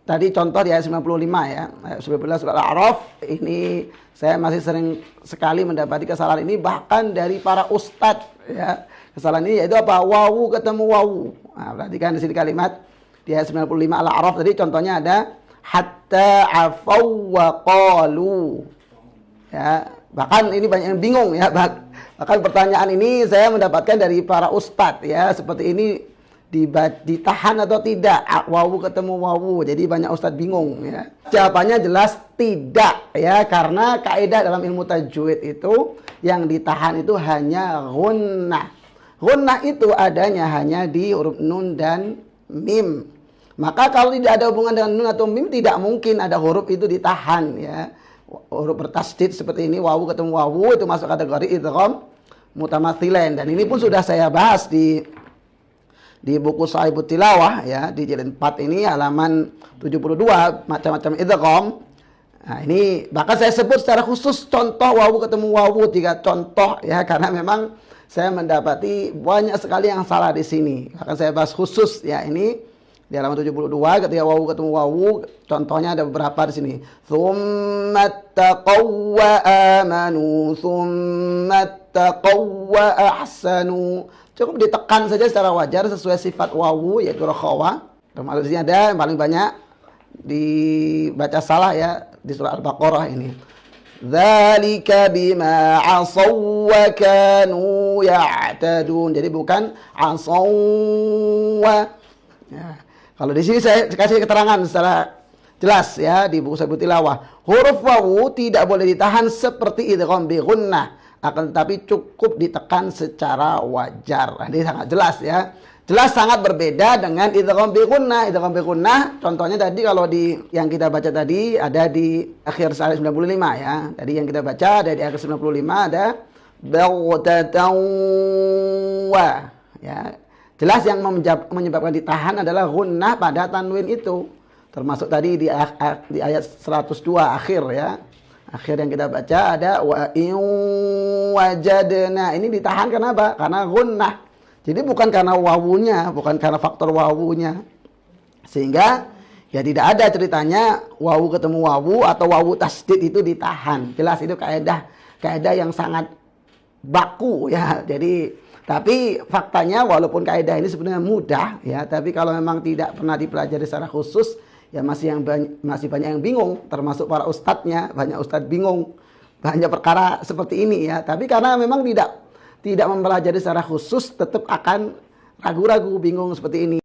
tadi contoh di ayat 95 ya. Ayat 19 surat Al-A'raf. Ini saya masih sering sekali mendapati kesalahan ini bahkan dari para ustadz ya. Kesalahan ini yaitu apa? Wawu ketemu wawu. Nah, perhatikan di sini kalimat di ayat 95 Al-A'raf tadi contohnya ada hatta afau wa qalu. Ya, bahkan ini banyak yang bingung ya. Bahkan pertanyaan ini saya mendapatkan dari para ustadz ya, seperti ini ditahan atau tidak, wawu ketemu wawu. Jadi banyak ustadz bingung ya. Jawabannya jelas tidak ya, karena kaidah dalam ilmu tajwid itu yang ditahan itu hanya gunnah. Gunnah itu adanya hanya di huruf nun dan mim. Maka kalau tidak ada hubungan dengan nun atau mim, tidak mungkin ada huruf itu ditahan ya. Huruf bertasdid seperti ini, wawu ketemu wawu, itu masuk kategori idgham mutamatsilain. Dan ini pun sudah saya bahas di buku Shahibut Tilawah ya, di jilid 4 ini halaman 72, macam-macam idgham. Nah, ini bahkan saya sebut secara khusus contoh wawu ketemu wawu, 3 contoh ya, karena memang saya mendapati banyak sekali yang salah di sini. Akan saya bahas khusus ya, ini di halaman 72 ketika wawu ketemu wawu, contohnya ada beberapa di sini. Tsumma taqaw wa amanu, tsumma taqaw wa ahsanu. Cukup ditekan saja secara wajar sesuai sifat wawu yaitu rakhawa. Termasuk di sini ada yang paling banyak dibaca salah ya di surah Al-Baqarah ini. Dzalika bima 'asaw wa kanu ya'tadun. Jadi bukan 'asaw wa. Ya. Kalau di sini saya kasih keterangan secara jelas ya di buku Shahibut Tilawah. Huruf wawu tidak boleh ditahan seperti idgham bi gunnah, akan tetapi cukup ditekan secara wajar. Ini sangat jelas ya. Jelas sangat berbeda dengan idgham bi gunnah. Idgham bi gunnah contohnya tadi kalau di yang kita baca tadi ada di akhir ayat 95 ya. Tadi yang kita baca ada di akhir 95 ada baghtatan wa ya. Jelas yang menyebabkan ditahan adalah gunnah pada tanwin itu. Termasuk tadi di ayat 102 akhir ya. Akhir yang kita baca ada wa in wajadna. Ini ditahan karena apa? Karena gunnah. Jadi bukan karena wawunya, bukan karena faktor wawunya. Sehingga ya tidak ada ceritanya wawu ketemu wawu atau wawu tasdid itu ditahan. Jelas itu kaidah yang sangat baku ya. Jadi tapi faktanya walaupun kaidah ini sebenarnya mudah ya, tapi kalau memang tidak pernah dipelajari secara khusus ya masih banyak yang bingung, termasuk para ustadznya. Banyak ustadz bingung banyak perkara seperti ini ya. Tapi karena memang tidak mempelajari secara khusus, tetap akan ragu-ragu, bingung seperti ini.